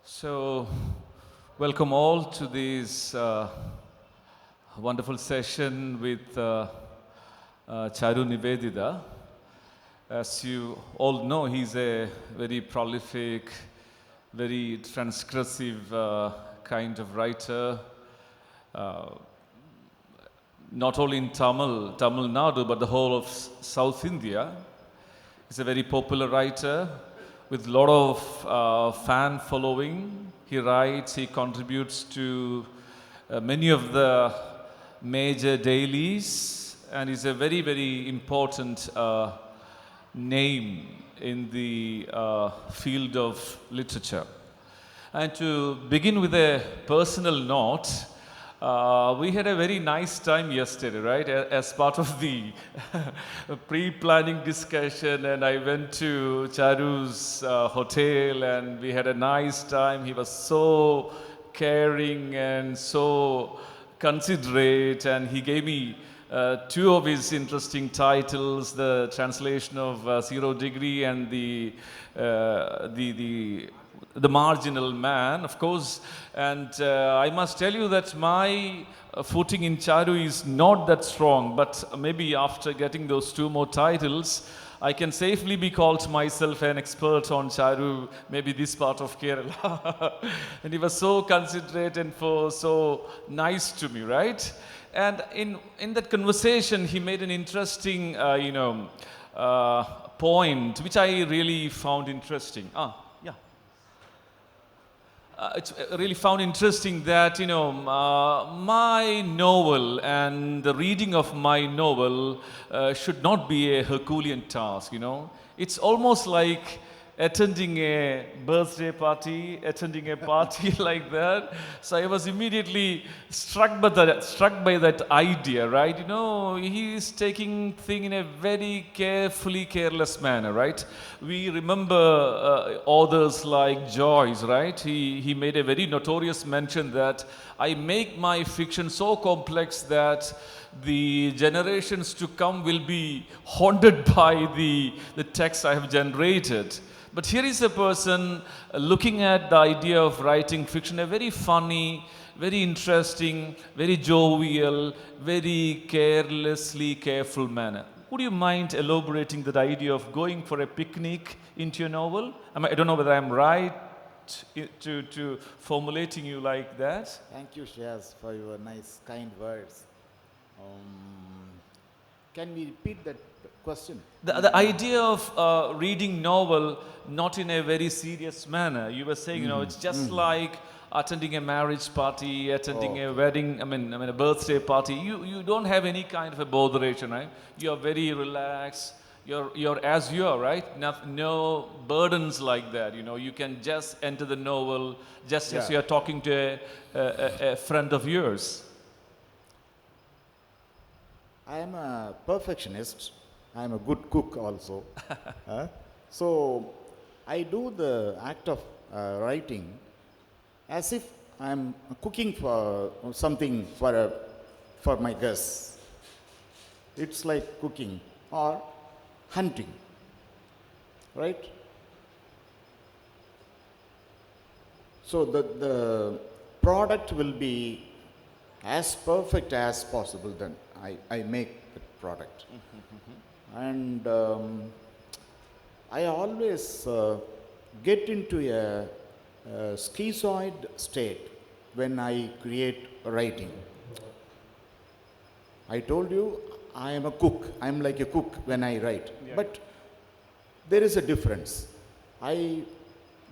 So, welcome all to this wonderful session with Charu Nivedita. As you all know, he's a very prolific, very transgressive kind of writer, uh, not only in Tamil Nadu, but the whole of South India. He's a very popular writer with a lot of fan following. He writes, he contributes to many of the major dailies, and is a very, very important name in the field of literature. And to begin with a personal note, we had a very nice time yesterday, right? As part of the pre-planning discussion, and I went to Charu's hotel, and we had a nice time. He was so caring and so considerate, and he gave me two of his interesting titles: the translation of Zero Degree and the Marginal Man, of course. And I must tell you that my footing in Charu is not that strong, but maybe after getting those two more titles, I can safely be called myself an expert on Charu, maybe this part of Kerala. And he was so considerate and so nice to me, right? And in that conversation, he made an interesting, point, which I really found interesting. It's really found interesting that my novel and the reading of my novel should not be a Herculean task. It's almost like attending a birthday party, attending a party like that. So I was immediately struck by that idea, right? He is taking thing in a very carefully careless manner, right? We remember authors like Joyce, right? He made a very notorious mention that I make my fiction so complex that the generations to come will be haunted by the text I have generated. But here is a person looking at the idea of writing fiction, a very funny, very interesting, very jovial, very carelessly careful manner. Would you mind elaborating that idea of going for a picnic into your novel? I don't know whether I'm right to formulating you like that. Thank you, Shiyas, for your nice, kind words. Can we repeat that question? The idea of reading novel not in a very serious manner. You were saying, it's just like attending a marriage party, attending a wedding, a birthday party. You don't have any kind of a botheration, right? You're very relaxed. You're as you are, right? No burdens like that. You can just enter the novel just as you're talking to a friend of yours. I am a perfectionist. I am a good cook also. So I do the act of writing as if I am cooking for something for my guests. It's like cooking or hunting, right? So the product will be as perfect as possible. Then I make the product. And I always get into a schizoid state when I create writing. I told you I am a cook. I am like a cook when I write. Yeah. But there is a difference. I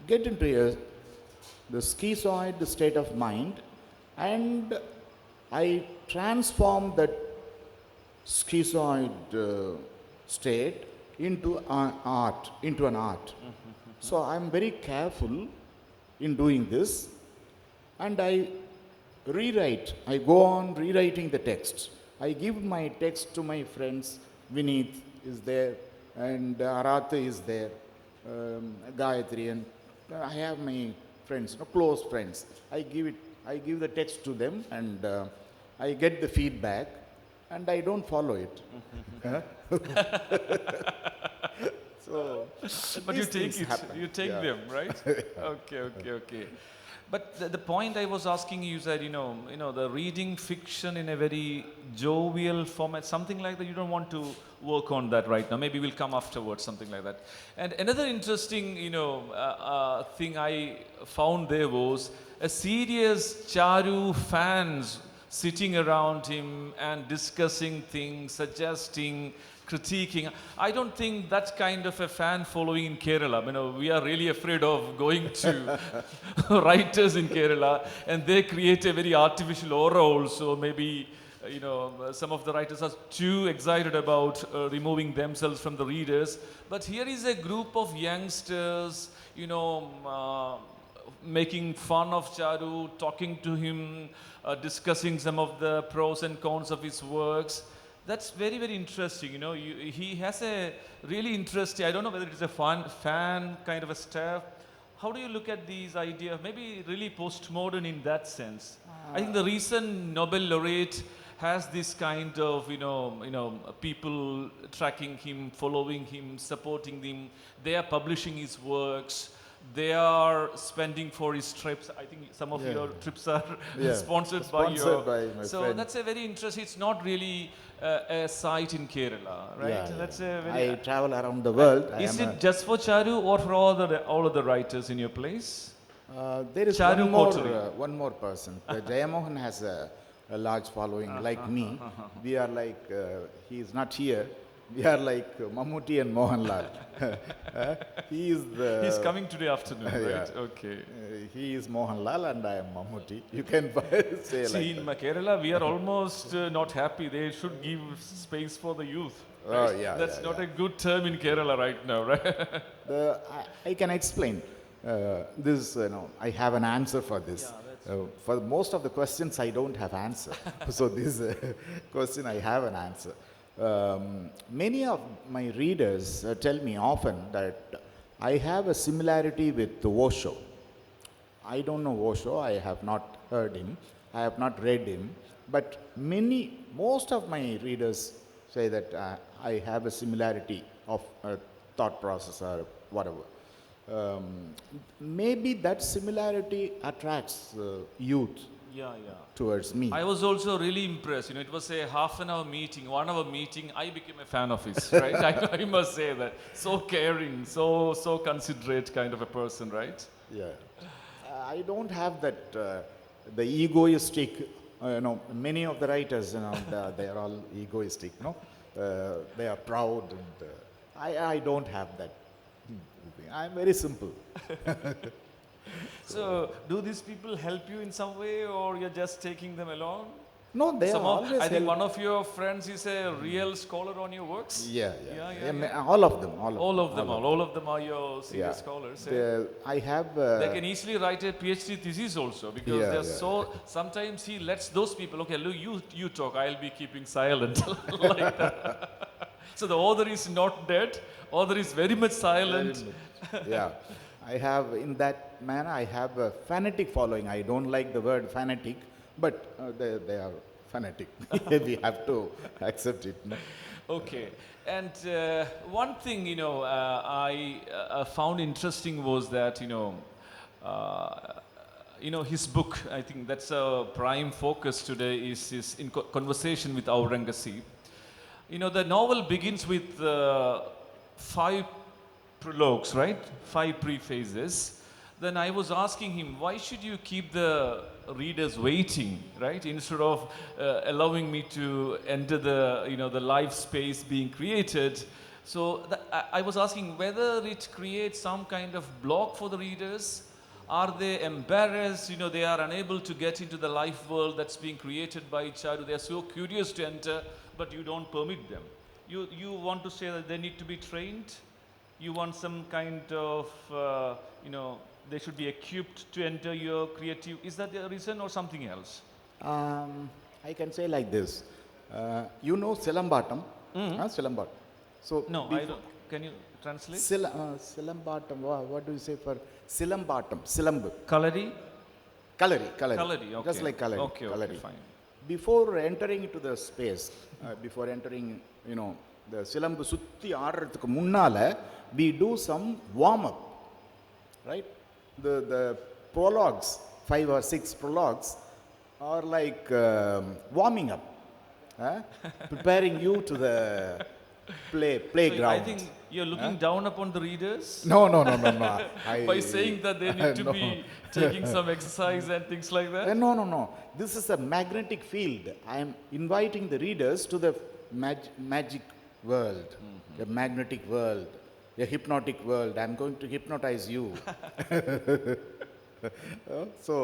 get into the schizoid state of mind, and I transform that schizoid state into an art. So I'm very careful in doing this, and I rewrite. I go on rewriting the text. I give my text to my friends. Vineet is there, and Aratha is there, Gayatri, and I have my friends, close friends. I give the text to them, and I get the feedback, and I don't follow it. So, But you these take things it, happen. you take Yeah. them, right? Okay. But the point I was asking you is that, the reading fiction in a very jovial format, something like that, you don't want to work on that right now. Maybe we'll come afterwards, something like that. And another interesting, thing I found there was a serious Charu fans sitting around him and discussing things, suggesting, critiquing. I don't think that's kind of a fan following in Kerala. We are really afraid of going to writers in Kerala, and they create a very artificial aura also. Maybe, some of the writers are too excited about removing themselves from the readers. But here is a group of youngsters, making fun of Charu, talking to him, discussing some of the pros and cons of his works. That's very, very interesting. He has a really interesting, I don't know whether it's a fan kind of a staff. How do you look at these ideas? Maybe really postmodern in that sense. I think the recent Nobel laureate has this kind of, people tracking him, following him, supporting him. They are publishing his works. They are spending for his trips. I think some of your trips are sponsored by my So friend. that's a very interesting. It's not really a site in Kerala, right? Yeah, That's yeah. a very. I travel around the world. Is it just for Charu or for all of the writers in your place? There is Charu one more person. Jayamohan has a large following like me. We are like, he is not here. We are like Mammootty and Mohanlal. He is the... He's coming today afternoon, right? Yeah. Okay. He is Mohanlal and I am Mammootty. You can say See, like in that. Kerala, we are almost not happy. They should give space for the youth. Oh, Right? yeah, That's yeah, not yeah. a good term in Kerala right now, right? I can explain. This, I have an answer for this. For most of the questions, I don't have answer. So this question, I have an answer. Many of my readers tell me often that I have a similarity with Osho. I don't know Osho. I have not heard him. I have not read him. But most of my readers say that I have a similarity of thought process or whatever. Maybe that similarity attracts youth Yeah. towards me. I was also really impressed. It was a half an hour meeting, 1 hour meeting. I became a fan of his, right? I must say that. So caring, so considerate kind of a person, right? Yeah. I don't have that, the egoistic, many of the writers, they are all egoistic, they are proud. And I don't have that. I'm very simple. So, do these people help you in some way, or you're just taking them along? No, they are always I think help- one of your friends is a real scholar on your works. Yeah. Yeah. All of them. All of them are your senior Yeah. scholars. I have... They can easily write a PhD thesis also, because Yeah, they're yeah. so. Sometimes he lets those people. Okay, look, you talk. I'll be keeping silent, like that. So the author is not dead. Author is very much silent. Yeah. I have, in that manner, I have a fanatic following. I don't like the word fanatic, but they are fanatic. We have to accept it. No? Okay, and one thing I found interesting was that his book. I think that's a prime focus today. Is his conversation with Aurangzeb. The novel begins with 5 prologues, right? 5 prefaces. Then I was asking him, why should you keep the readers waiting, right? Instead of allowing me to enter the life space being created. So I was asking whether it creates some kind of block for the readers. Are they embarrassed? They are unable to get into the life world that's being created by Charu. They are so curious to enter, but you don't permit them. You want to say that they need to be trained? You want some kind of, they should be equipped to enter your creative. Is that the reason or something else? I can say like this. Silambatam? Silambatam. So No, I don't. Can you translate? Silambatam, what do you say for Silambatam? Silambu. Kalari? Kalari. Kalari, okay. Just like Kalari. Okay, Kalari. fine. Before entering into the space, before entering, இந்த சிலம்பு சுற்றி ஆடுறதுக்கு முன்னால் we do some warm up, right? The prologues, 5 or 6 prologues are like warming up, preparing you to the playground. So I think you're looking down upon the readers No. by saying that they need to be taking some exercise and things like that. No. This is a magnetic field. I am inviting the readers to the magic world, a magnetic world, a hypnotic world. I'm going to hypnotize you. So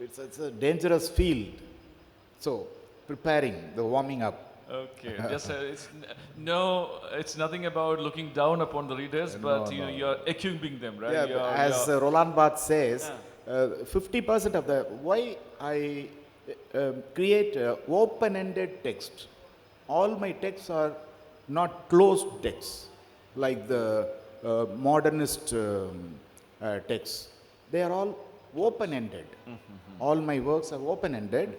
it's a dangerous field. So preparing, the warming up. Okay, just it's nothing about looking down upon the readers, but you're equipping them, right? Yeah, as Roland Barthes says, 50% of the why I create open-ended text. All my texts are not closed texts like the modernist texts. They are all open-ended. All my works are open-ended.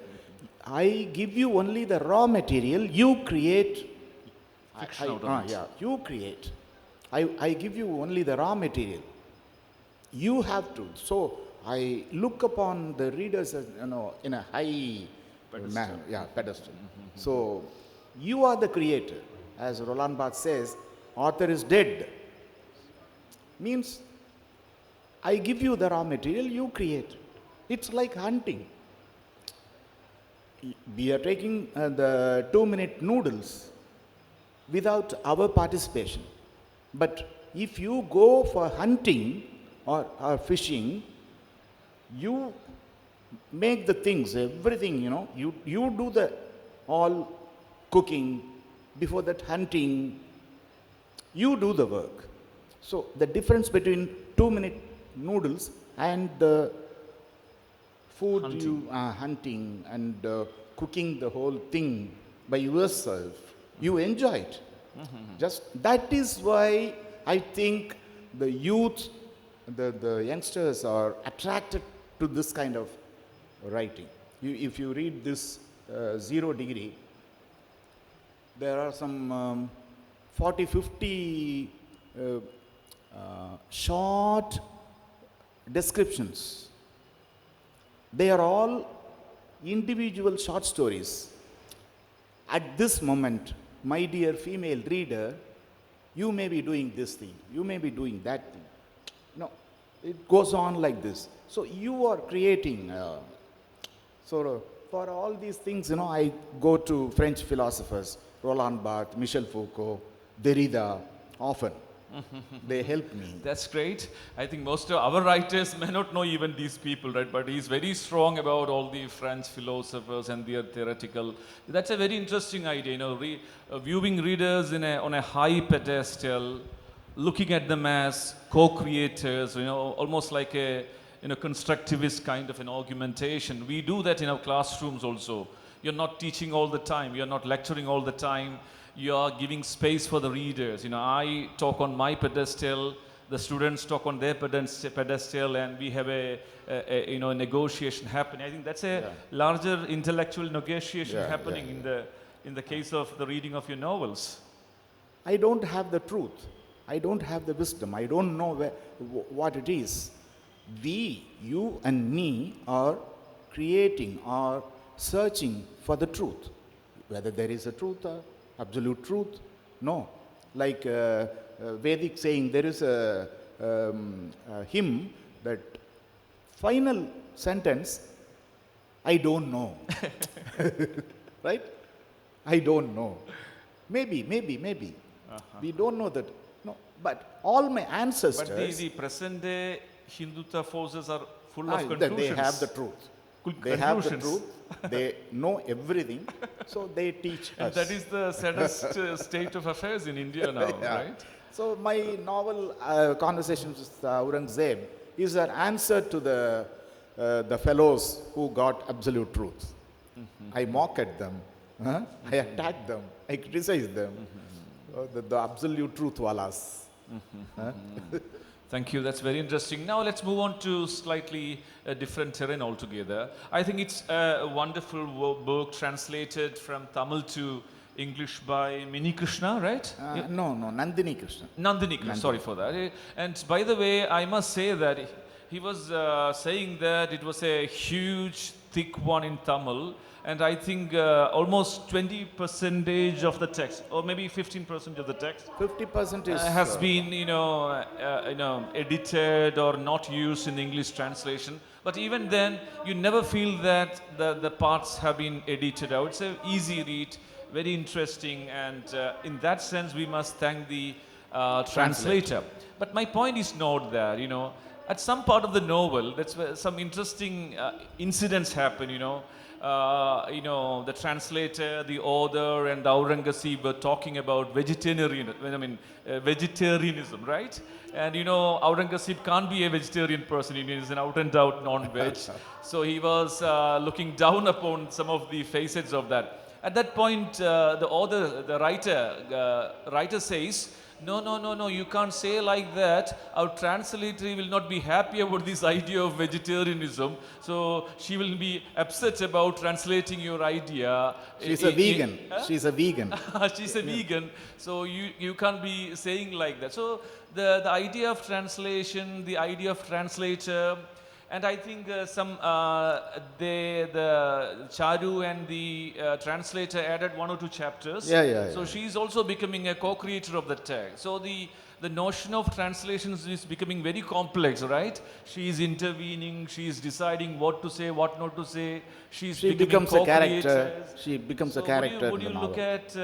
I give you only the raw material. You create. You create. I give you only the raw material. You have to. So I look upon the readers as, in a high pedestal. So you are the creator. As Roland Barthes says, author is dead. Means I give you the raw material. You create. It's like hunting. We are taking the 2-minute noodles without our participation. But if you go for hunting or fishing, you make the things, everything, you do the all cooking. Before that hunting, you do the work. So the difference between 2-minute noodles and the food hunting and cooking the whole thing by yourself, you enjoy it. Just that is why I think the youth, the youngsters are attracted to this kind of writing. If you read this 0 Degree, there are some 40-50 short descriptions. They are all individual short stories. At this moment, my dear female reader, you may be doing this thing, you may be doing that thing. No, it goes on like this. So you are creating. For all these things, I go to French philosophers, Roland Barthes, Michel Foucault, Derrida, often. They help me. That's great. I think most of our writers may not know even these people, right? But he's very strong about all the French philosophers and their theoretical. That's a very interesting idea, viewing readers on a high pedestal, looking at them as co-creators, almost like a constructivist kind of an argumentation. We do that in our classrooms also. You're not teaching all the time. You're not lecturing all the time. You are giving space for the readers. I talk on my pedestal, the students talk on their pedestal, and we have a negotiation happening. I think that's a larger intellectual negotiation happening in the case of the reading of your novels. I don't have the truth. I don't have the wisdom. I don't know what it is. We, you and me, are creating, are searching for the truth. Whether there is a truth or absolute truth, no. Like Vedic saying, there is a hymn that final sentence, I don't know. Right? I don't know. Maybe. We don't know that. No, but all my ancestors. But the present day Hindutva forces are full of conclusions. They have the truth. They have the truth. They know everything, so they teach us. That is the saddest state of affairs in India now, right? So my novel, Conversations with Aurangzeb, is an answer to the fellows who got absolute truth. I mock at them, I attack them, I criticize them, the absolute truth walas. Thank you. That's very interesting. Now let's move on to slightly different terrain altogether. I think it's a wonderful book translated from Tamil to English by Mini Krishna, right? No, Nandini Krishna. Nandini Krishna, sorry for that. And by the way, I must say that he was saying that it was a huge, thick one in Tamil, and I think almost 20% of the text, or maybe 15% of the text, 50% is has been, edited or not used in English translation. But even then, you never feel that the parts have been edited out. It's an easy read, very interesting, and in that sense, we must thank the translator. But my point is not that, at some part of the novel, that's where some interesting incidents happen, the translator, the author, and Aurangzeb were talking about vegetarianism, right? And Aurangzeb can't be a vegetarian person, he's an out and out non-veg. So he was looking down upon some of the facets of that. At that point, the author, the writer says, no, you can't say like that. Our translator will not be happy about this idea of vegetarianism. So she will be upset about translating your idea. She's a vegan. She's a vegan. She's a vegan. So you can't be saying like that. So the idea of translation, the idea of translator, and I think the Charu and the translator added 1 or 2 chapters. So she's also becoming a co-creator of the text. So the notion of translations is becoming very complex, right? She is intervening, she is deciding what to say, what not to say. She becomes a character. She becomes a character. Would you look at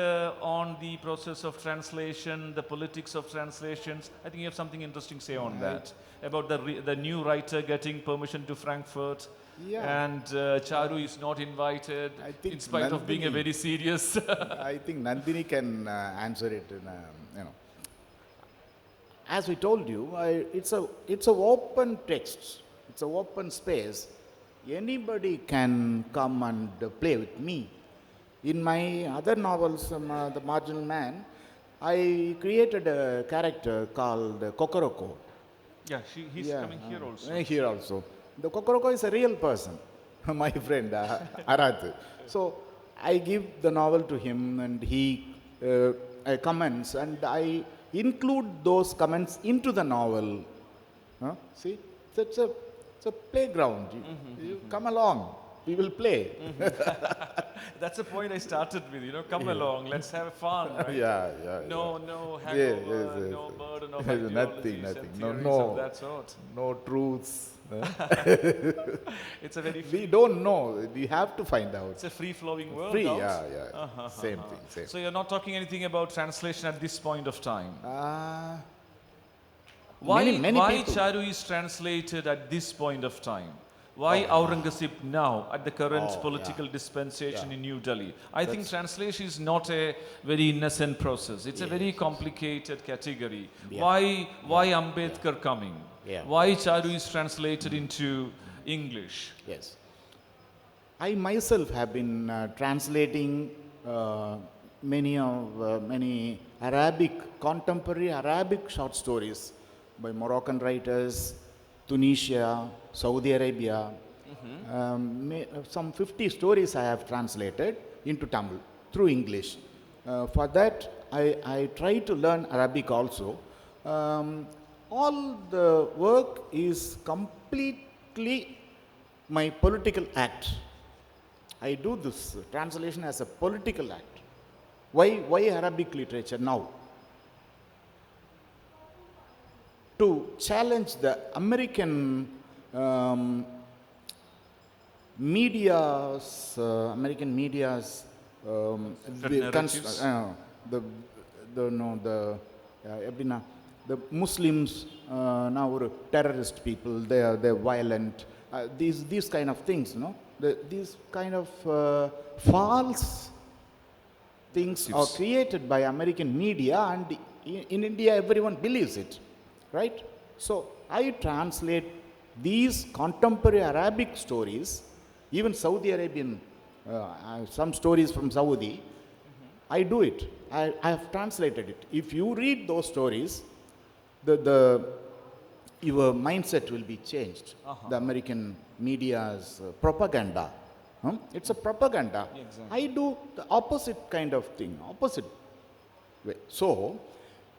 on the process of translation, the politics of translations? I think you have something interesting to say on that. About the new writer getting permission to Frankfurt, and Charu is not invited in spite of being a very serious. I think Nandini can answer it. As we told you, it's a open text. It's an open space. Anybody can come and play with me. In my other novels, The Marginal Man, I created a character called Kokoroko. Yeah, he's coming here also. Here also. The Kokoroko is a real person, my friend, Arath. So I give the novel to him and he comments, and I include those comments into the novel. See, it's a playground. You come along, we will play. That's the point I started with, come along, let's have fun. Right? No hangover, no burden of ideologies nothing. And theories of that sort. No truths. It's a very we don't know. We have to find out. It's a free-flowing world. Free, out. Same thing. Same. So you're not talking anything about translation at this point of time. Why people. Charu is translated at this point of time? Why Aurangzeb now, at the current political dispensation in New Delhi? I think translation is not a very innocent process. It's a very complicated category. Why Ambedkar coming? Why Charu is translated into English? Yes. I myself have been translating many contemporary Arabic short stories by Moroccan writers, Tunisia, Saudi Arabia. Some 50 stories I have translated into Tamil through English. For that, I try to learn Arabic also. All the work is completely my political act. I do this translation as a political act. Why Arabic literature now? To challenge the American media's the Muslims now are terrorist people. They're violent. These kind of things, these kind of false things are created by American media, and in India everyone believes it, right? So I translate these contemporary Arabic stories, even Saudi Arabian, some stories from Saudi. I do it. I have translated it. If you read those stories, your mindset will be changed. The American media's propaganda It's a propaganda. Exactly. I do the opposite kind of thing, opposite way. So,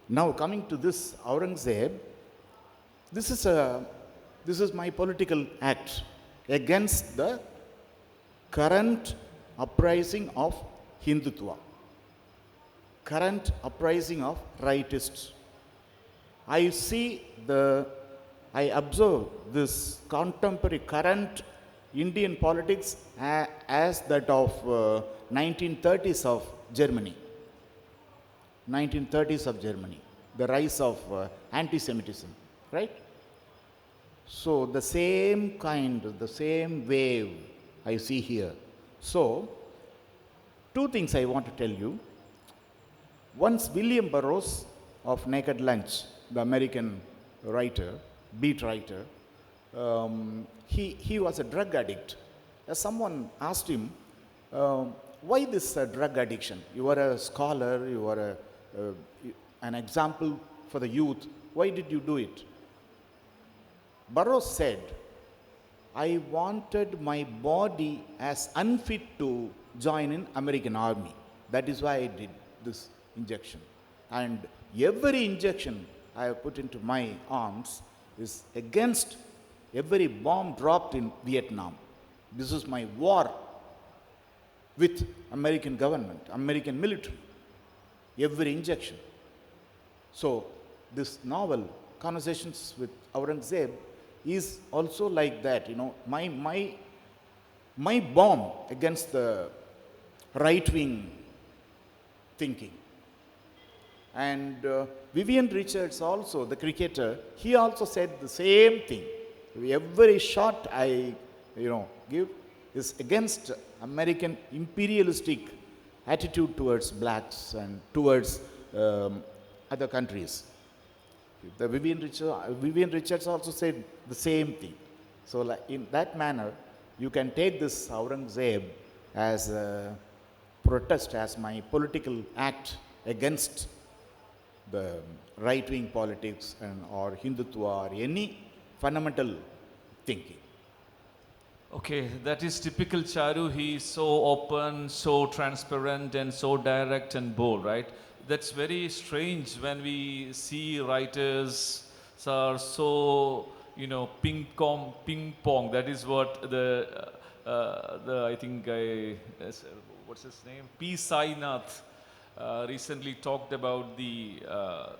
now coming to this Aurangzeb, this is a this is my political act against the current uprising of Hindutva, current uprising of rightists. I see I observe this contemporary current Indian politics as that of 1930s of Germany. 1930s of Germany, the rise of anti-Semitism, right? So the same kind, the same wave I see here. So, two things I want to tell you. Once William Burroughs of Naked Lunch, the American writer, beat writer, he was a drug addict. Someone asked him, why this drug addiction? You are a scholar, you are an example for the youth. Why did you do it? Burroughs said, I wanted my body as unfit to join in American army. That is why I did this injection. And every injection I have put into my arms is against every bomb dropped in Vietnam. This is my war with American government, American military. Every injection. So this novel, Conversations with Aurangzeb, is also like that. You know, my bomb against the right-wing thinking. And Vivian Richards also, the cricketer, he also said the same thing. Every shot I give is against American imperialistic attitude towards blacks and towards other countries. The Vivian Richards also said the same thing. So like in that manner, you can take this Aurangzeb as a protest, as my political act against the right-wing politics or Hindutva or any fundamental thinking. Okay, that is typical Charu. He is so open, so transparent, and so direct and bold, right? That's very strange when we see writers are so, ping pong. That is what I think what's his name? P. Sainath recently talked about the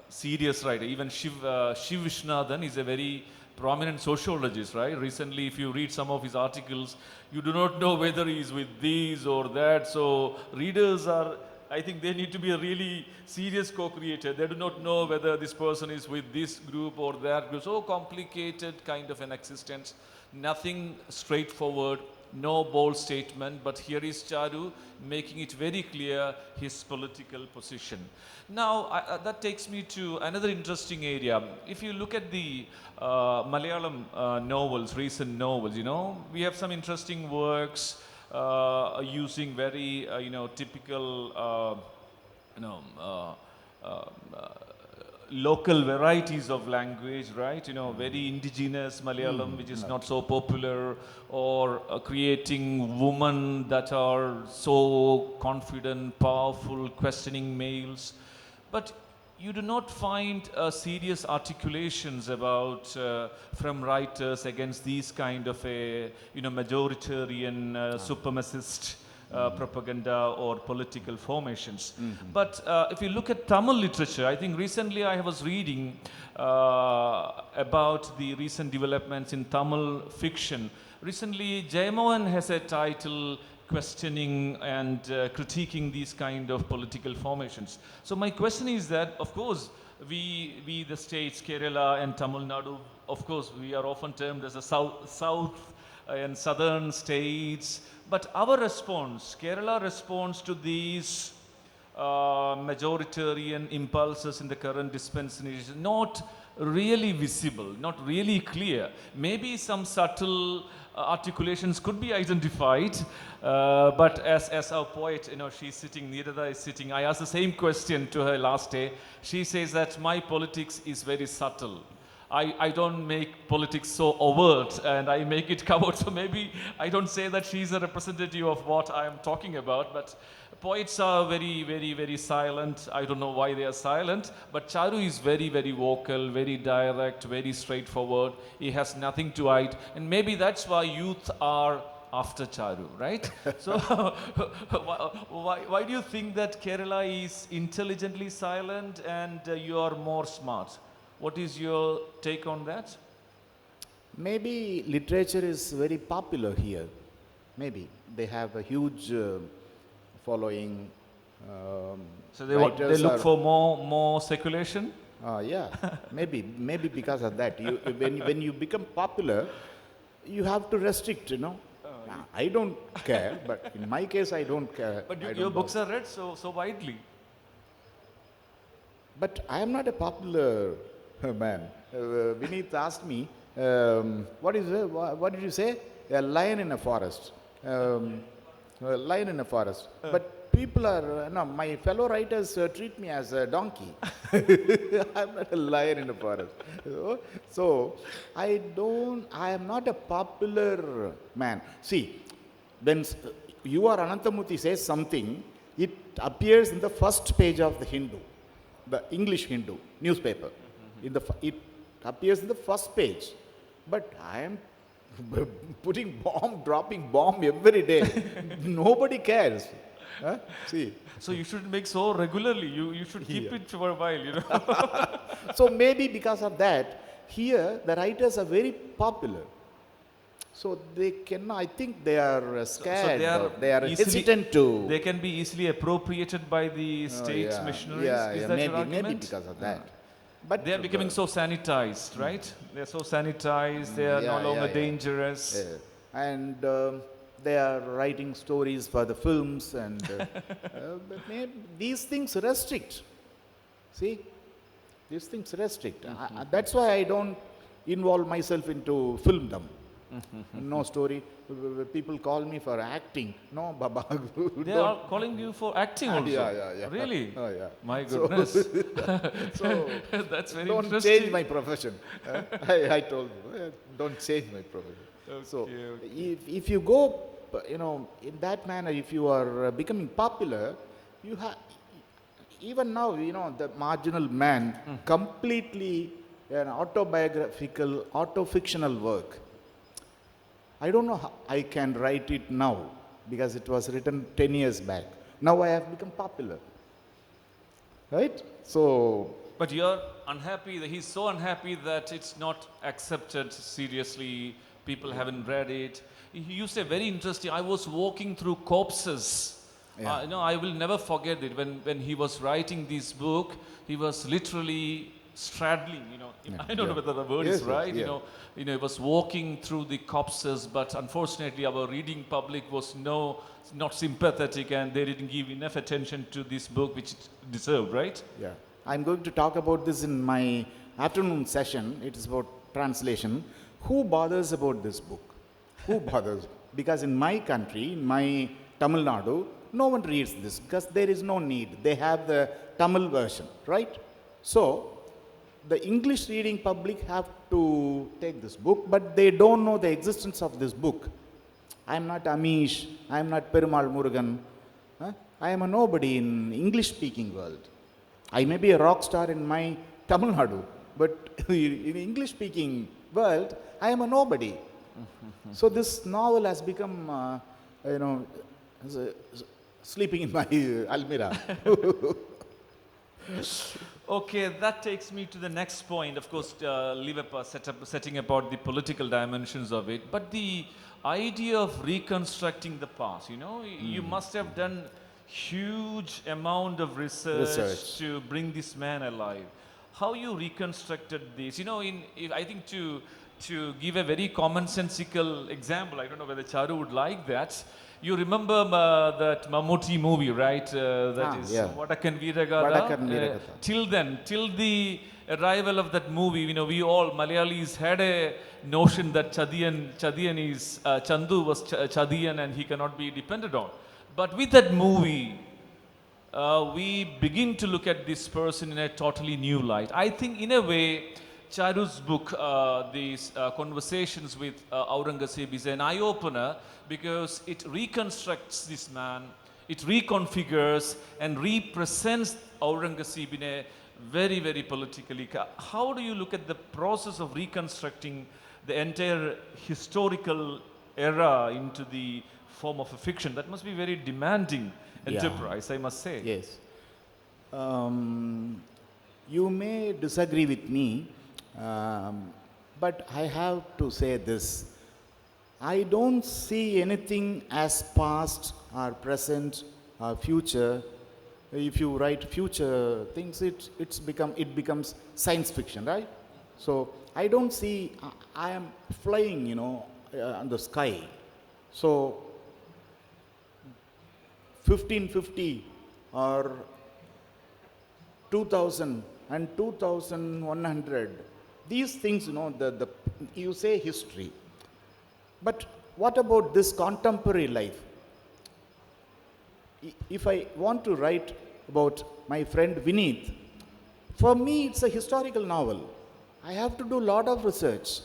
serious writer. Even Shiv Vishnathan is a very prominent sociologist, right? Recently, if you read some of his articles, you do not know whether he is with these or that. So readers I think they need to be a really serious co-creator. They do not know whether this person is with this group or that group. So complicated kind of an existence. Nothing straightforward, no bold statement, but here is Charu making it very clear his political position. Now, that takes me to another interesting area. If you look at the Malayalam novels, recent novels, we have some interesting works using very, typical, local varieties of language, right? Very indigenous Malayalam, which is not so popular, or creating women that are so confident, powerful, questioning males. But you do not find serious articulations about from writers against these kind of a majoritarian supremacist propaganda or political formations. But if you look at Tamil literature, I think recently I was reading about the recent developments in Tamil fiction. Recently, Jayamohan has a title questioning and critiquing these kind of political formations. So my question is that, of course, we the states, Kerala and Tamil Nadu, of course, we are often termed as a south and southern states. But our response, Kerala response to these majoritarian impulses in the current dispensation is not really visible, not really clear. Maybe some subtle articulations could be identified, but as our poet, she's sitting, Nirada is sitting, I asked the same question to her last day. She says that my politics is very subtle. I don't make politics so overt and I make it covered. So maybe I don't say that she's a representative of what I'm talking about. But poets are very silent. I don't know why they are silent. But Charu is very vocal, very direct, very straightforward. He has nothing to hide. And maybe that's why youth are after Charu, right? So why do you think that Kerala is intelligently silent and you are more smart? What is your take on that? Maybe literature is very popular here. Maybe they have a huge following. So they Writers look are- for more speculation? Yeah, maybe because of that. When you become popular, you have to restrict. I don't care, but in my case, I don't care. But I your don't books bother. are read so widely. But I am not a popular man. Vineet asked me, what did you say? A lion in a forest. A lion in a forest. But people are, no, my fellow writers treat me as a donkey. I'm not a lion in a forest. So, I am not a popular man. See, when you or Anantamurthy says something, it appears in the first page of the Hindu, the English Hindu newspaper. It appears in the first page. But I am dropping bomb every day. Nobody cares. Huh? See. So you should make so regularly. You should keep it for a while, So maybe because of that, here the writers are very popular. So they cannot, I think they are scared, or they are hesitant to. They can be easily appropriated by the state's missionaries. Is that your argument? Maybe because of that. But they are becoming so sanitized, right? They are so sanitized. They are no longer dangerous. And they are writing stories for the films, and these things restrict. See, these things restrict. That's why I don't involve myself into filmdom. No story. People call me for acting. No, Baba. They are calling you for acting also. Yeah. Really? Oh, yeah. My goodness. So That's very don't interesting. change my profession. I told you, don't change my profession. So if you go, in that manner, if you are becoming popular, you have, even now, the marginal man, completely an autobiographical, autofictional work. I don't know how I can write it now because it was written 10 years back. Now I have become popular. Right? So. But you're unhappy. He's so unhappy that it's not accepted seriously. People haven't read it. You say very interesting. I was walking through corpses. I will never forget it. When he was writing this book, he was literally straddling. I don't know whether the word is right. He was walking through the corpses, but unfortunately, our reading public was not sympathetic, and they didn't give enough attention to this book, which it deserved. Right? Yeah. I'm going to talk about this in my afternoon session. It is about translation. Who bothers about this book? Who bothers? Because in my country, in my Tamil Nadu, no one reads this because there is no need. They have the Tamil version, right? So, the English reading public have to take this book, but they don't know the existence of this book. I am not Amish. I am not Perumal Murugan. I am a nobody in English-speaking world. I may be a rock star in my Tamil Nadu, but in English-speaking world, I am a nobody. So this novel has become, sleeping in my almirah. Okay, that takes me to the next point. Of course, leave up setting about the political dimensions of it, but the idea of reconstructing the past. You must have done huge amount of research to bring this man alive. How you reconstructed this? I think to give a very commonsensical example, I don't know whether Charu would like that. You remember that Mammootty movie, right? That is Vadakan Veeragatha. Till then, till the arrival of that movie, we all Malayalis had a notion that Chandu was Chadian and he cannot be depended on. But with that movie, we begin to look at this person in a totally new light. I think in a way, Charu's book, these conversations with Aurangzeb, is an eye-opener because it reconstructs this man, it reconfigures and represents Aurangzeb in a very, very politically. How do you look at the process of reconstructing the entire historical era into the form of a fiction? That must be very demanding enterprise, I must say. Yes. You may disagree with me, but I have to say this. I don't see anything as past or present or future. If you write future things, it becomes science fiction, right? So I don't see. I am flying, on the sky. So 1550 or 2000 and 2100, these things, you say history. But what about this contemporary life? If I want to write about my friend Vineet, for me it's a historical novel. I have to do a lot of research.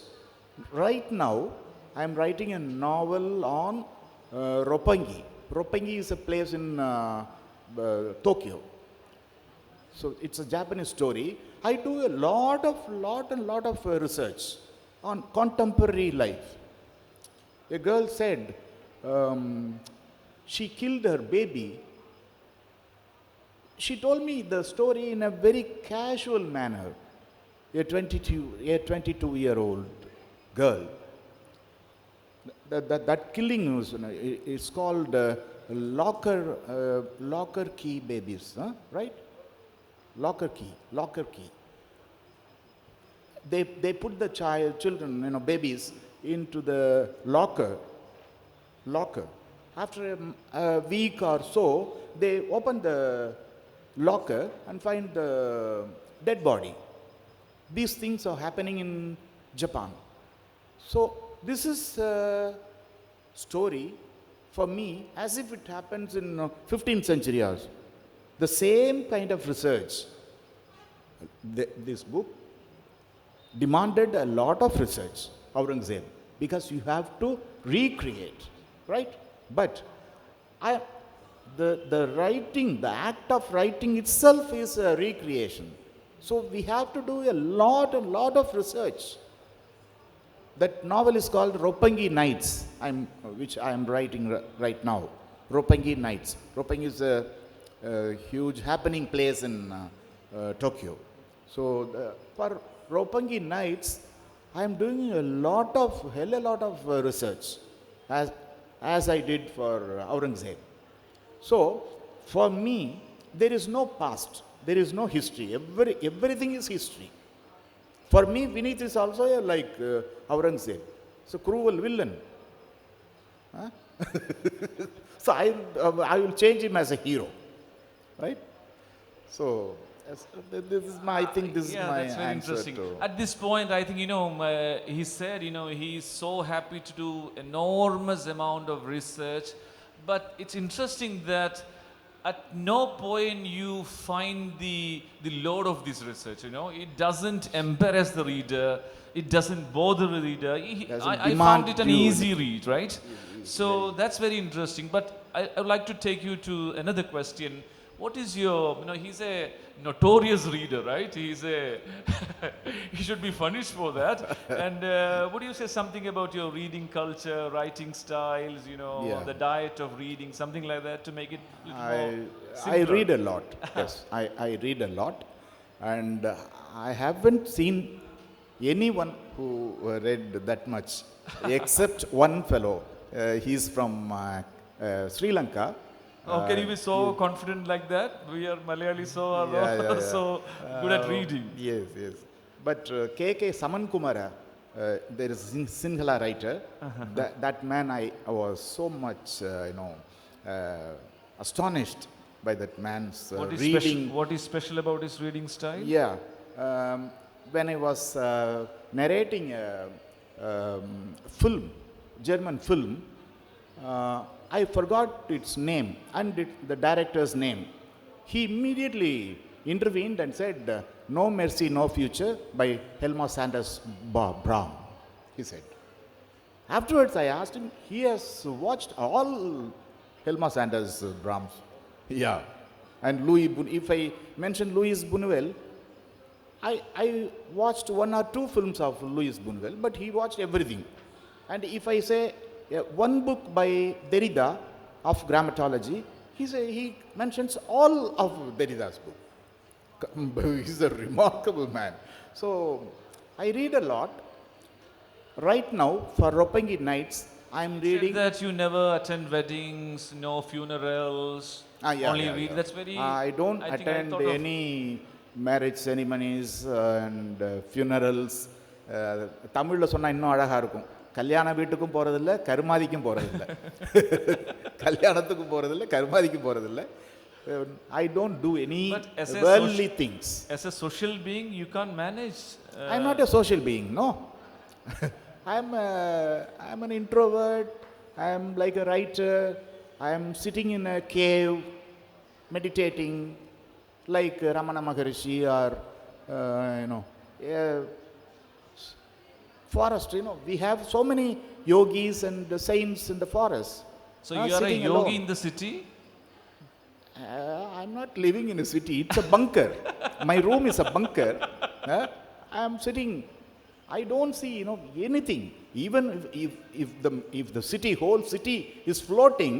Right now, I am writing a novel on Roppongi. Roppongi is a place in Tokyo. So it's a Japanese story. I do a lot of research on contemporary life. A girl said she killed her baby. She told me the story in a very casual manner. A 22-year-old girl. That killing is called locker key babies, right? Locker key. They put the children, babies into the locker. After a week or so, they open the locker and find the dead body. These things are happening in Japan. So this is a story for me as if it happens in 15th century also. The same kind of research. This book demanded a lot of research, Aurangzeb, because you have to recreate, right? But the writing, the act of writing itself is a recreation. So we have to do a lot of research. That novel is called Roppongi Nights, which I am writing right now. Roppongi Nights. Roppongi is a huge happening place in Tokyo. So for Roppongi Nights, I am doing a lot of research, as I did for Aurangzeb. So for me, there is no past, there is no history. Everything is history. For me, Vineet is also like Aurangzeb. It's a cruel villain. Huh? So I will change him as a hero, right? So this is my, I think this is my that's very answer interesting. to. At this point, I think, he said, he is so happy to do enormous amount of research, but it's interesting that at no point you find the load of this research, it doesn't embarrass the reader, it doesn't bother the reader. I found it an easy read, right? So that's very interesting. But I would like to take you to another question. What is your, he's a notorious reader, right? He should be punished for that. And would you say something about your reading culture, writing styles, the diet of reading, something like that to make it a little more simpler? I read a lot, yes. I read a lot. And I haven't seen anyone who read that much, except one fellow. He's from Sri Lanka. Oh, can you be so confident like that? We are Malayali, so good at reading. Yes. But K.K. Samankumara, there is a Sinhala writer. That man, I was so much, astonished by that man's reading. What is special about his reading style? Yeah. When I was narrating a film, German film, I forgot its name and the director's name. He immediately, intervened and said, No Mercy, No Future by Helma Sanders Brown, he said. Afterwards, I asked him, he has watched all Helma Sanders Brahms. Yeah. And if I mention Louis Buñuel, I watched 1 or 2 films of Louis Buñuel, but he watched everything. And if I say one book by Derrida of grammatology, he mentions all of Derrida's book. He's a remarkable man. So I read a lot. Right now, for Roppongi nights, I'm reading. Said that you never attend weddings, no funerals, only read. That's very. I don't attend any marriage ceremonies and funerals. தமிழ்ல சொன்னா இன்னும் அழகா இருக்கும். கல்யாண வீட்டுக்கும் போறதில்ல, கருமாதிக்கும் போறதில்ல. கல்யாணத்துக்கும் போறதில்ல, கருமாதிக்கும் போறதில்ல. I don't do any worldly things. As a social being, you can't manage. I'm not a social being, no. I'm an introvert. I'm like a writer. I'm sitting in a cave, meditating, like Ramana Maharishi or forest. We have so many yogis and saints in the forest. So you are a yogi alone. In the city? I'm not living in a city. It's a bunker. My room is a bunker. I'm sitting. I don't see, anything. Even if the city, whole city is floating,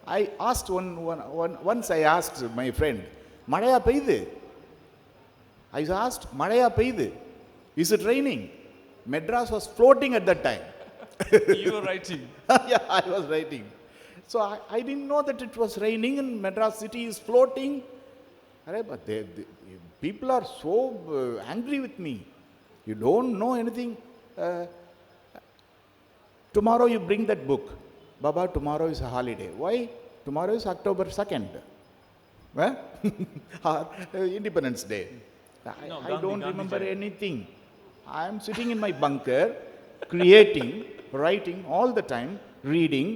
I asked once I asked my friend, Madaya Peide? I asked, Madaya Peide? Is it raining? Madras was floating at that time. You were writing. Yeah, I was writing. So I didn't know that it was raining and Madras city is floating. But people are so angry with me. You don't know anything. Tomorrow you bring that book. Baba, tomorrow is a holiday. Why? Tomorrow is October 2nd. Independence Day. I don't remember anything. I am sitting in my bunker, creating, writing all the time, reading.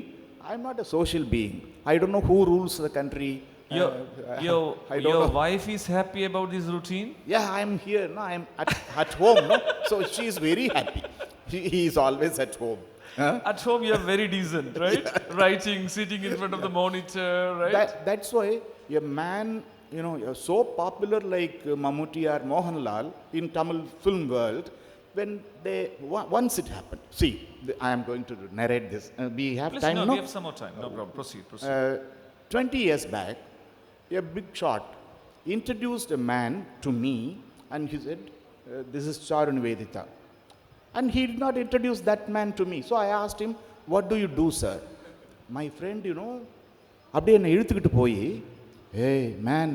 I am not a social being. I don't know who rules the country. Your wife is happy about this routine? Yeah, I am here. No, I am at home. No? So she is very happy. He is always at home. At home you are very decent, right? Yeah. Writing, sitting in front of the monitor, right? That's why a man, so popular like Mammootty or Mohanlal in Tamil film world, when once it happened. See, I am going to narrate this. We have Please, time, no? We have some more time. No problem. Proceed. 20 years back, a big shot introduced a man to me and he said, this is Charu Nivedita. And he did not introduce that man to me. So I asked him, what do you do, sir? My friend, அப்படியே என்னை இழுத்துக்கிட்டு போய், hey man,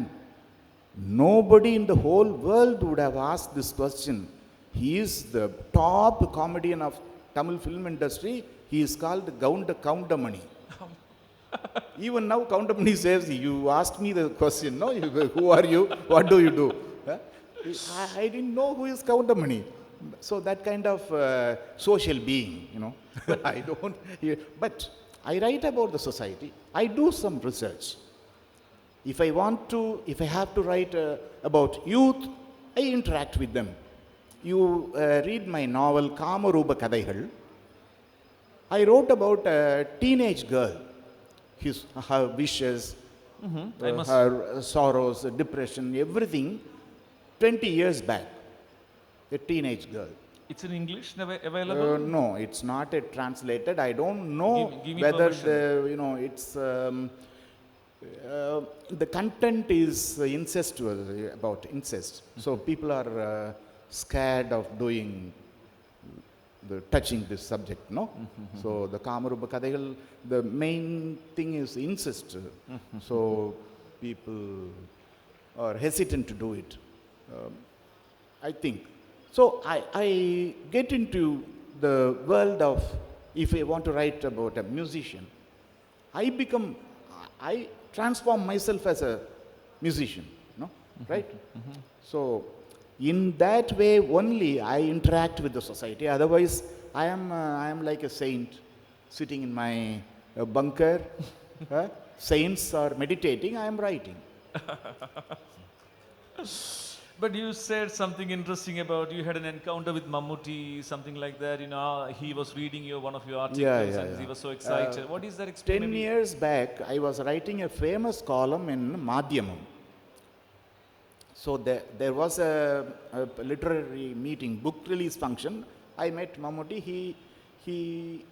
nobody in the whole world would have asked this question. He is the top comedian of Tamil film industry. He is called Kaundamani. Even now Kaundamani says, you asked me the question, no? Who are you? What do you do? I didn't know who is Kaundamani. So that kind of social being, I don't. But I write about the society. I do some research. If I have to write about youth, I interact with them. You read my novel Kamaruba Kadhaigal. I wrote about a teenage girl, her wishes, her sorrows, depression, everything. 20 years back, a teenage girl. It's in English available? No, it's not translated. I don't know give me whether permission. The content is incestuous, about incest. So people are scared of touching this subject, no? So the Kamaruba Kadhaigal, the main thing is incest. So people are hesitant to do it, I think. So I get into the world of, if I want to write about a musician, I transform myself as a musician, no? Right? So in that way only I interact with the society. Otherwise, I am like a saint sitting in my bunker. Saints are meditating, I am writing. But you said something interesting about you had an encounter with Mammootty, something like that. You know, he was reading one of your articles and he was so excited. What is that 10 experience? years back, I was writing a famous column in Madhyamam. So there was a literary meeting, book release function. I met Mammootty. He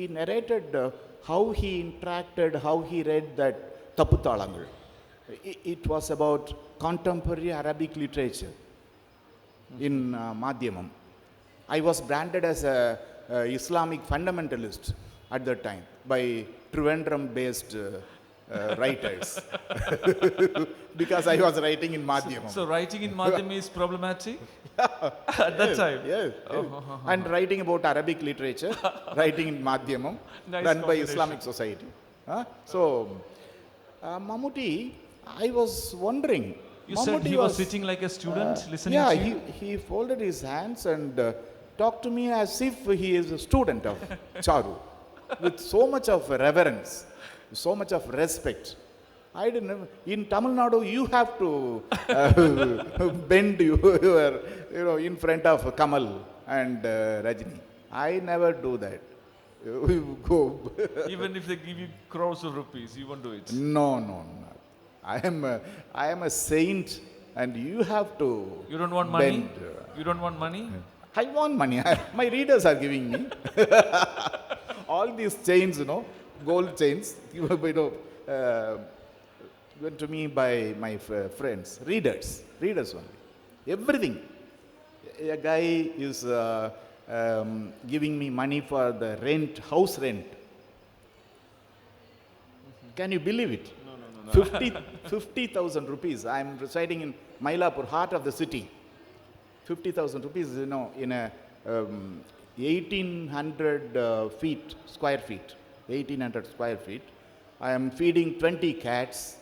narrated how he interacted, how he read that Taputalangal. It was about contemporary Arabic literature in Madhyamam. I was branded as a Islamic fundamentalist at that time by Trivandrum-based writers because I was writing in Madhyamam. So writing in Madhyam is problematic at that time? Yes. And writing about Arabic literature, writing in Madhyamam, Nice run by combination. Islamic Society. So, Mammootty, I was wondering. You said Mammootty he was sitting like a student listening yeah, to you? he folded his hands and talked to me as if he is a student of Charu, with so much of reverence, so much of respect. I didn't know. In Tamil Nadu, you have to bend your, in front of Kamal and Rajini. I never do that. We go. Even if they give you crores of rupees, you won't do it. No. I am a saint, and you have to. You don't want money? bend. You don't want money? I want money. My readers are giving me all these chains, gold chains, given to me by my friends, readers only. Everything. A guy is giving me money for the rent, house rent. Can you believe it? No. 50,000 rupees. I am residing in Mylapore, heart of the city. 50,000 rupees, in a 1800 square feet. 1800 square feet. I am feeding 20 cats.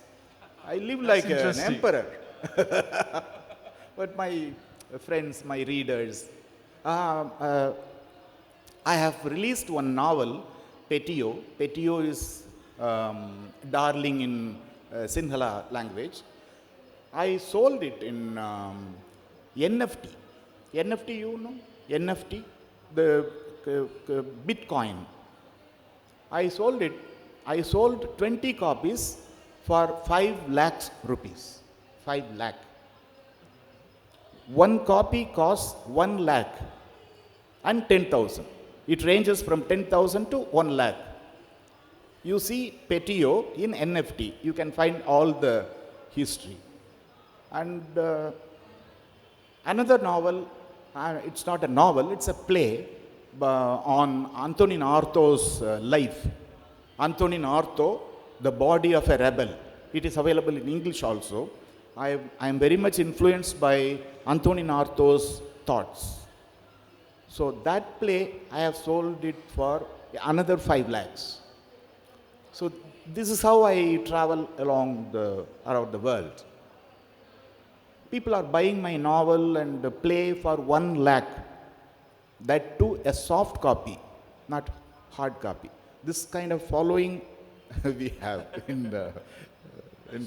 I live like an interesting. emperor. But my friends, my readers, I have released one novel, Petio. Petio is darling in Sinhala language. I sold it in NFT. NFT, you know? NFT, the Bitcoin. I sold it. I sold 20 copies for 5 lakhs rupees. 5 lakh. One copy costs 1 lakh and 10,000. It ranges from 10,000 to 1 lakh. You see Petio in NFT. You can find all the history. And another novel, it's not a novel, it's a play on Antonin Artaud's life. Antonin Artaud, The Body of a Rebel. It is available in English also. I am very much influenced by Antonin Artaud's thoughts. So that play, I have sold it for another 5 lakhs. So this is how I travel around the world. People are buying my novel and play for 1 lakh. That too a soft copy, not hard copy. This kind of following we have in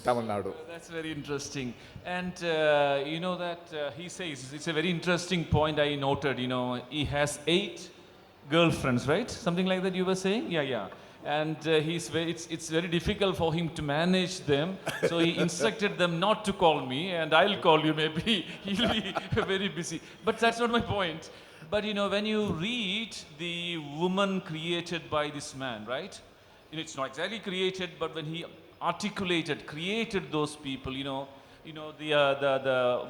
Tamil Nadu. That's very interesting. And you know that he says, it's a very interesting point I noted, he has 8 girlfriends, right? Something like that you were saying? Yeah. And it's very difficult for him to manage them. So he instructed them not to call me, and I'll call you maybe. He'll be very busy. But that's not my point. But when you read the woman created by this man, right? It's not exactly created, but when he created those people, the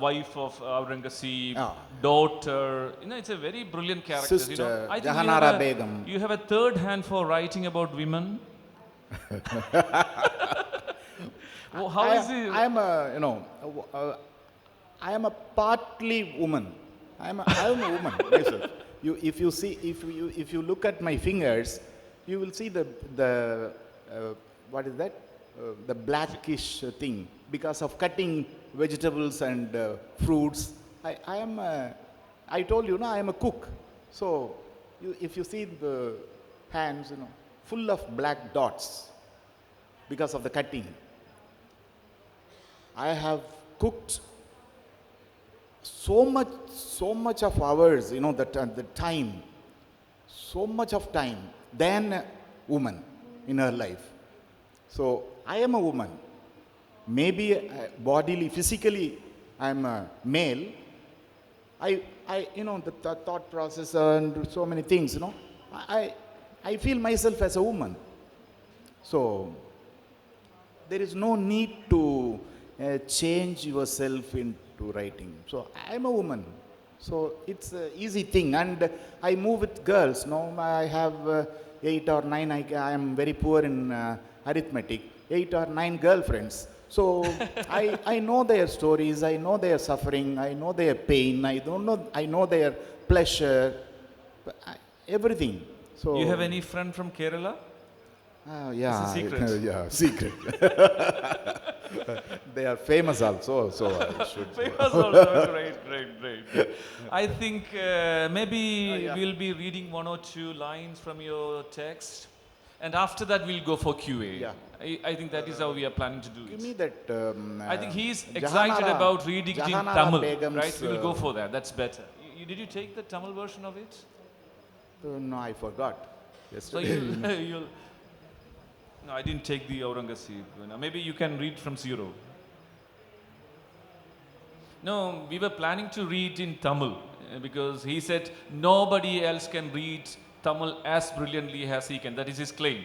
wife of Aurangzeb, daughter, it's a very brilliant character. Sister, I think Jahanara Begum. you have a third hand for writing about women. How is it? I am a partly woman. I am a woman myself. If you look at my fingers, you will see the what is that? The blackish thing because of cutting vegetables and fruits. I told you, I am a cook. So if you see the hands, full of black dots because of the cutting. I have cooked so much of hours, the time, so much of time than a woman in her life. So I am a woman. Maybe bodily, physically, I am a male. The thought process and so many things, I feel myself as a woman. So there is no need to change yourself into writing. So I am a woman. So it's an easy thing. And I move with girls. No, I have 8 or 9. I am very poor in arithmetic. 8 or 9 girlfriends. So I know their stories. I know their suffering. I know their pain. I know their pleasure. Everything. So You have any friend from Kerala? yeah, It's a secret. yeah, secret. They are famous also, so I should. Famous also. Great. I think maybe we'll be reading 1 or 2 lines from your text, and after that we'll go for QA. Yeah. I think that is how we are planning to do Give it. me that. I think he's excited about reading it in Jahanara Tamil, Begum's, right? We'll go for that. That's better. Did you take the Tamil version of it? No, I forgot. So Yesterday. you'll. No, I didn't take the Aurangzeb. Maybe you can read from 0. No, we were planning to read in Tamil because he said nobody else can read Tamil as brilliantly as he can. That is his claim.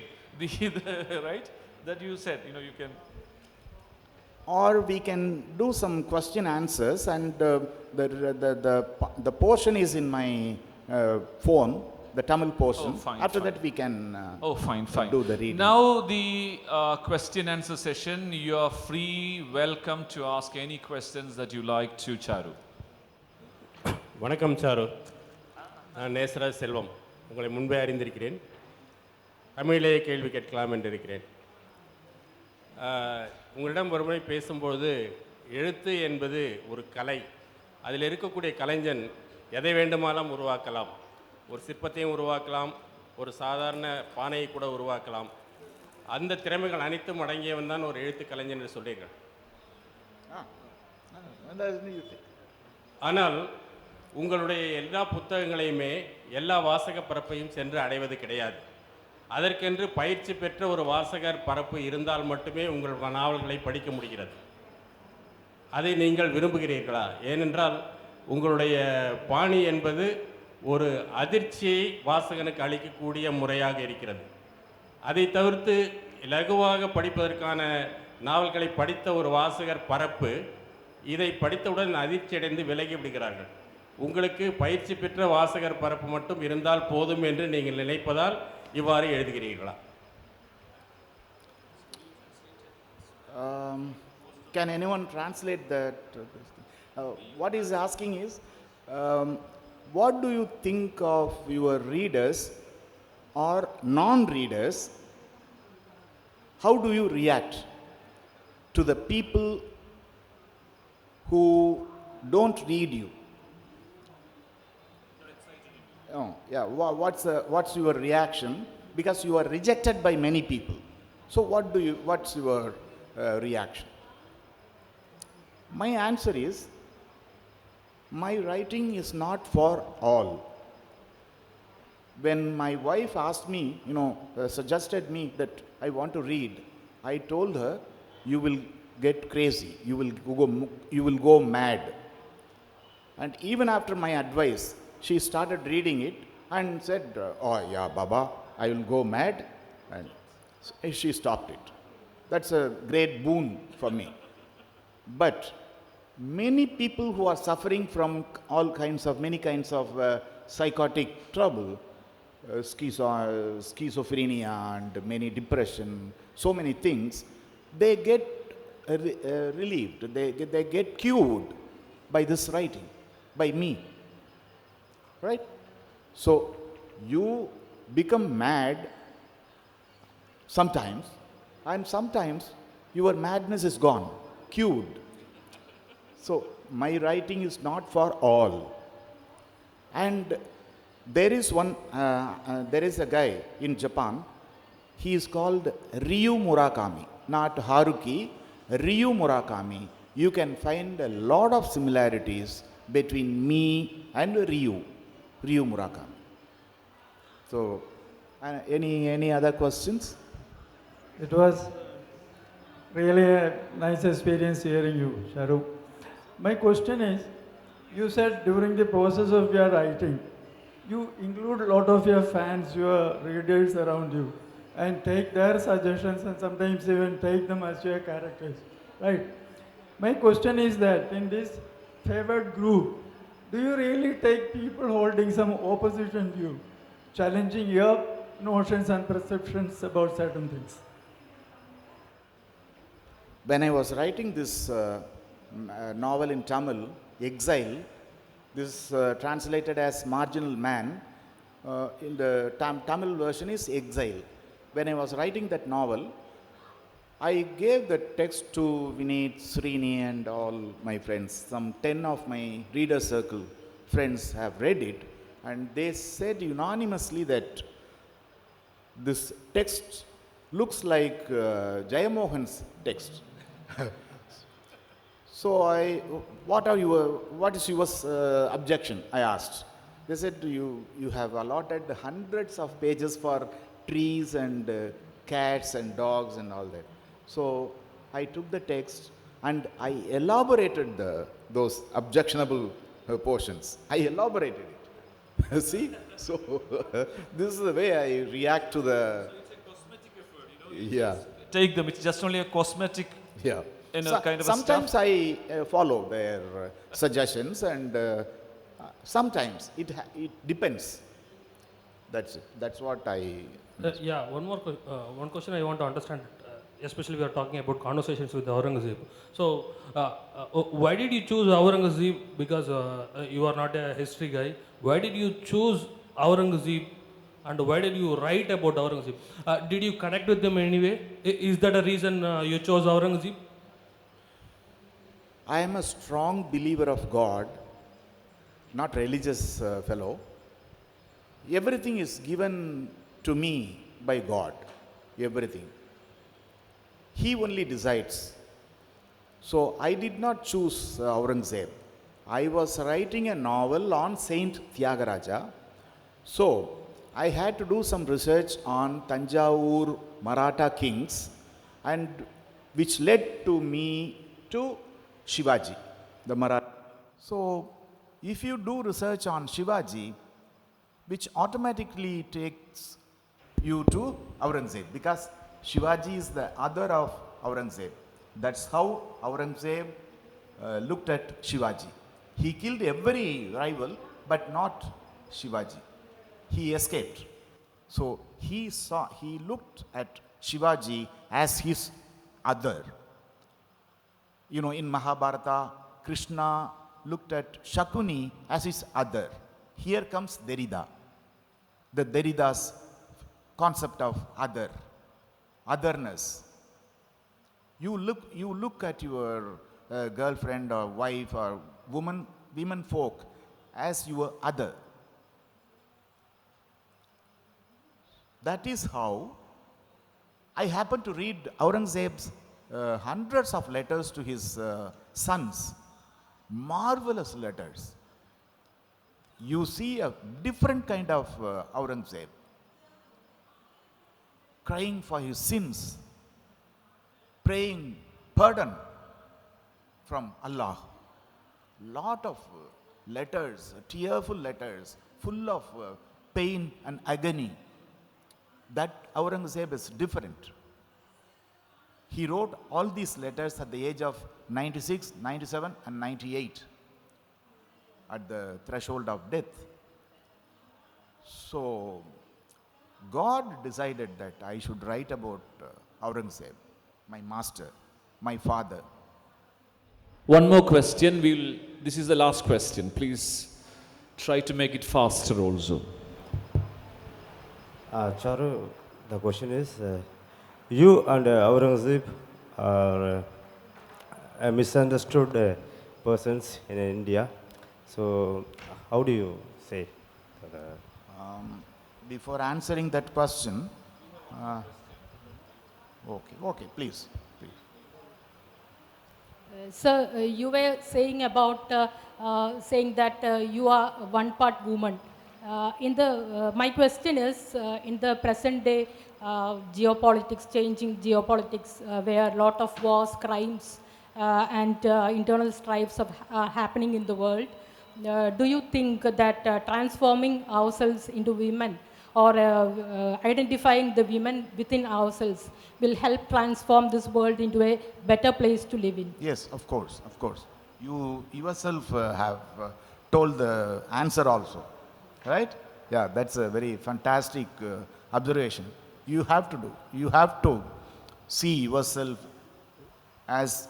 Right? That you said, you can. Or we can do some question answers, and the portion is in my phone, the Tamil portion. Oh, fine, After fine. that we can Fine. do the reading. Now the question answer session. You are free, welcome to ask any questions that you like to Charu. வணக்கம் sir, நான் நேசராஜ் செல்வம். உங்களை முன்பே அறிந்திருக்கிறேன். தமிழிலேயே கேள்வி கேட்கலாம் என்று இருக்கிறேன். உங்களிடம் ஒருமுறை பேசும்போது எழுத்து என்பது ஒரு கலை, அதில் இருக்கக்கூடிய கலைஞன் எதை வேண்டுமானாலும் உருவாக்கலாம். ஒரு சிற்பத்தையும் உருவாக்கலாம், ஒரு சாதாரண பானையை கூட உருவாக்கலாம். அந்த திறமைகள் அனைத்தும் அடங்கியவன் தான் ஒரு எழுத்து கலைஞன் என்று சொல்றீர்கள். ஆனால் உங்களுடைய எல்லா புத்தகங்களையுமே எல்லா வாசக பரப்பையும் சென்று அடைவது கிடையாது. அதற்கென்று பயிற்சி பெற்ற ஒரு வாசகர் பரப்பு இருந்தால் மட்டுமே உங்கள் நாவல்களை படிக்க முடிகிறது. அதை நீங்கள் விரும்புகிறீர்களா? ஏனென்றால் உங்களுடைய பாணி என்பது ஒரு அதிர்ச்சியை வாசகனுக்கு அளிக்கக்கூடிய முறையாக இருக்கிறது. அதை தவிர்த்து இலகுவாக படிப்பதற்கான நாவல்களை படித்த ஒரு வாசகர் பரப்பு இதை படித்தவுடன் அதிர்ச்சி அடைந்து விலகி விடுகிறார்கள். உங்களுக்கு பயிற்சி பெற்ற வாசகர் பரப்பு மட்டும் இருந்தால் போதும் என்று நீங்கள் நினைப்பதால் இவ்வாறு எழுதுகிறீர்களா? Can anyone translate that? What he's asking is, what do you think of your readers or non-readers? How do you react to the people who don't read you? Oh, yeah. What's your reaction? Because you are rejected by many people. So what's your reaction? My answer is, my writing is not for all. When my wife asked me, suggested me that I want to read, I told her, you will get crazy, you will go mad. And even after my advice, she started reading it and said, oh yeah, Baba, I will go mad. And she stopped it. That's a great boon for me. But many people who are suffering from many kinds of psychotic trouble, schizophrenia and many depression, so many things, they get relieved, they get cured by this writing, by me. Right? So you become mad sometimes, and sometimes your madness is gone, cured. So my writing is not for all. And there is a guy in Japan. He is called Ryu Murakami, not Haruki. Ryu Murakami. You can find a lot of similarities between me and Ryu Murakami. So, any other questions? It was really a nice experience hearing you, Charu. My question is, you said during the process of your writing, you include a lot of your fans, your readers around you, and take their suggestions and sometimes even take them as your characters, right? My question is that in this favored group, do you really take people holding some opposition view, challenging your notions and perceptions about certain things? When I was writing this novel in Tamil, Exile, this translated as Marginal Man, in the Tamil version is Exile. When I was writing that novel, I gave the text to Vineet, Srini and all my friends. Some 10 of my reader circle friends have read it, and they said unanimously that this text looks like Jayamohan's text. So what is your objection? I asked. They said you have allotted hundreds of pages for trees and cats and dogs and all that. So I took the text and I elaborated those objectionable portions. I elaborated it. See? So this is the way I react to the. It's a cosmetic effort, Yeah. Take them. It's just only a cosmetic, Yeah. kind of Sometimes a stuff. I follow their suggestions, and sometimes it depends. That's it. That's what I. Yeah, one question I want to understand, especially we are talking about conversations with Aurangzeb. So, why did you choose Aurangzeb? Because you are not a history guy. Why did you choose Aurangzeb, and why did you write about Aurangzeb? Did you connect with them anyway? Is that a reason you chose Aurangzeb? I am a strong believer of God, not religious fellow. Everything is given to me by God. Everything. He only decides. So I did not choose Aurangzeb. I was writing a novel on Saint Tyagaraja. So I had to do some research on Tanjavur Maratha kings, and which led to me to Shivaji, the Maratha. So if you do research on Shivaji, which automatically takes you to Aurangzeb, because Shivaji is the other of Aurangzeb. That's how Aurangzeb looked at Shivaji. He killed every rival, but not Shivaji. He escaped. So he looked at Shivaji as his other. You know, in Mahabharata, Krishna looked at Shakuni as his other. Here comes Derrida. The Derrida's concept of other, otherness. You look at your girlfriend or wife or women folk as your other. That is how I happened to read Aurangzeb's hundreds of letters to his sons. Marvelous letters. You see a different kind of Aurangzeb, crying for his sins, praying pardon from Allah. Lot of letters, tearful letters, full of pain and agony. That Aurangzeb is different. He wrote all these letters at the age of 96, 97 and 98, at the threshold of death. So God decided that I should write about Aurangzeb, my master, my father. One more question. This is the last question. Please try to make it faster also. Charu, the question is, you and Aurangzeb are misunderstood persons in India. So, how do you say? Before answering that question, okay, please. Sir, you were saying about saying that you are one part woman. My question is, in the present day geopolitics, changing geopolitics, where a lot of wars, crimes, and internal strifes are happening in the world, do you think that transforming ourselves into women or identifying the women within ourselves will help transform this world into a better place to live in? Yes, of course, of course. You yourself have told the answer also, right? Yeah, that's a very fantastic observation. You have to do. You have to see yourself as,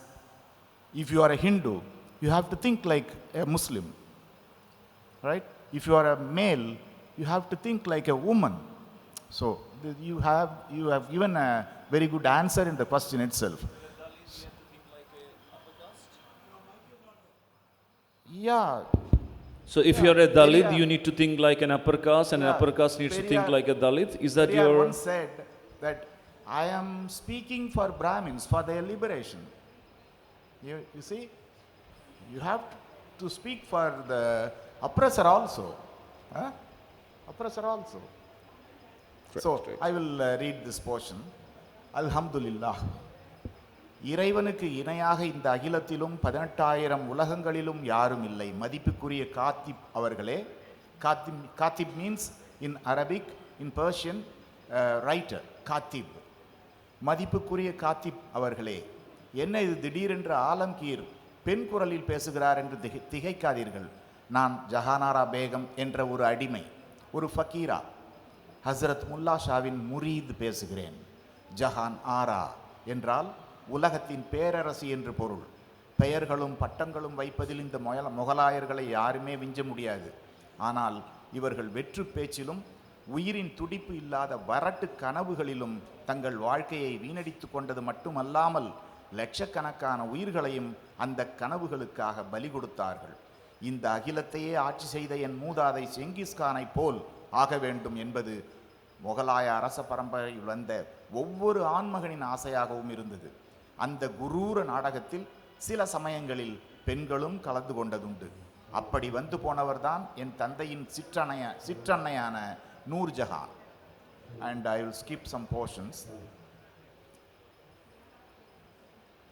if you are a Hindu, you have to think like a Muslim, right? If you are a male, you have to think like a woman. So you have given a very good answer in the question itself. Yeah. So if you're a Dalit, you need to think like an upper caste, and an upper caste needs to think like a Dalit. Is that Periyar your... once said that I am speaking for Brahmins, for their liberation. You see, you have to speak for the oppressor also. Huh? Oppressor also. So I will read this portion. Alhamdulillah. இறைவனுக்கு இணையாக இந்த அகிலத்திலும் 18,000 உலகங்களிலும் யாரும் இல்லை. மதிப்புக்குரிய காத்திப் அவர்களே, Khatib means in Arabic, in Persian writer, Khatib. மதிப்புக்குரிய காத்திப் அவர்களே, என்ன இது திடீரென்று ஆலம்கீர் பெண் குரலில் பேசுகிறார் என்று திகைக்காதீர்கள். நான் ஜஹானாரா பேகம் என்ற ஒரு அடிமை, ஒரு ஃபக்கீரா, ஹஸ்ரத் முல்லா ஷாவின் முரீத் பேசுகிறேன். ஜஹான் ஆரா என்றால் உலகத்தின் பேரரசி என்று பொருள். பெயர்களும் பட்டங்களும் வைப்பதில் இந்த முகலாயர்களை யாருமே விஞ்ச முடியாது. ஆனால் இவர்கள் வெற்று பேச்சிலும் உயிரின் துடிப்பு இல்லாத வரட்டு கனவுகளிலும் தங்கள் வாழ்க்கையை வீணடித்து கொண்டது மட்டுமல்லாமல் லட்சக்கணக்கான உயிர்களையும் அந்த கனவுகளுக்காக பலி கொடுத்தார்கள். இந்த அகிலத்தையே ஆட்சி செய்த என் மூதாதை செங்கிஸ்கானை போல் ஆக வேண்டும் என்பது முகலாய அரச பரம்பரையில் வந்த ஒவ்வொரு ஆண்மகனின் ஆசையாகவும் இருந்தது. அந்த குரூர நாடகத்தில் சில சமயங்களில் பெண்களும் கலந்து கொண்டதுண்டு. அப்படி வந்து போனவர்தான் என் தந்தையின் சிற்றன்னையான Nurjahan. And I will skip some portions.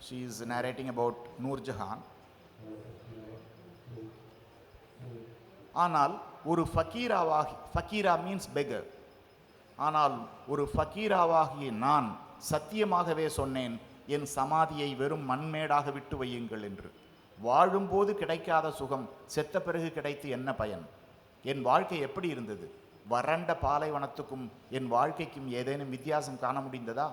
She is narrating about Nurjahan. ஆனால் ஒரு ஃபக்கீரா மீன்ஸ் பெகர். ஆனால் ஒரு ஃபக்கீராவாகிய நான் சத்தியமாகவே சொன்னேன், என் சமாதியை வெறும் மண்மேடாக விட்டு வையுங்கள் என்று. வாழும்போது கிடைக்காத சுகம் செத்த பிறகு கிடைத்து என்ன பயன்? என் வாழ்க்கை எப்படி இருந்தது? வறண்ட பாலைவனத்துக்கும் என் வாழ்க்கைக்கும் ஏதேனும் வித்தியாசம் காண முடிந்ததா?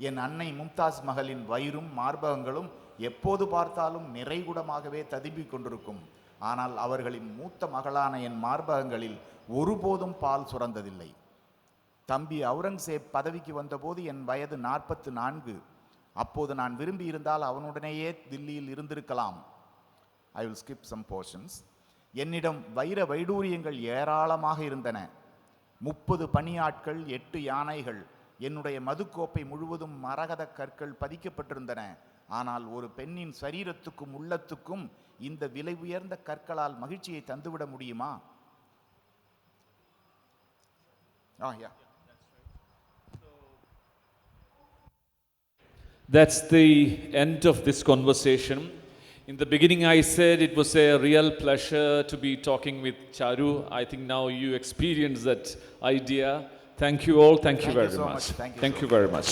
என் அன்னை மும்தாஸ் மகளின் வயிறும் மார்பகங்களும் எப்போது பார்த்தாலும் நிறைகுடமாகவே ததும்பிக் கொண்டிருக்கும். ஆனால் அவர்களின் மூத்த மகளான என் மார்பகங்களில் ஒருபோதும் பால் சுரந்ததில்லை. தம்பி அவுரங்கசேப் பதவிக்கு வந்தபோது என் வயது 44. அப்போது நான் விரும்பி இருந்தால் அவனுடனேயே தில்லியில் இருந்திருக்கலாம். I will skip some portions. என்னிடம் வைர வைடூரியங்கள் ஏராளமாக இருந்தன. 30 பணியாட்கள், 8 யானைகள். என்னுடைய மதுக்கோப்பை முழுவதும் மரகத கற்கள் பதிக்கப்பட்டிருந்தன. ஆனால் ஒரு பெண்ணின் சரீரத்துக்கும் உள்ளத்துக்கும் இந்த விலை உயர்ந்த கற்களால் மகிழ்ச்சியை தந்துவிட முடியுமா? That's the end of this conversation. In the beginning I said it was a real pleasure to be talking with Charu. I think now you experience that idea. Thank you all. Thank you very much. Thank you Thank you very much.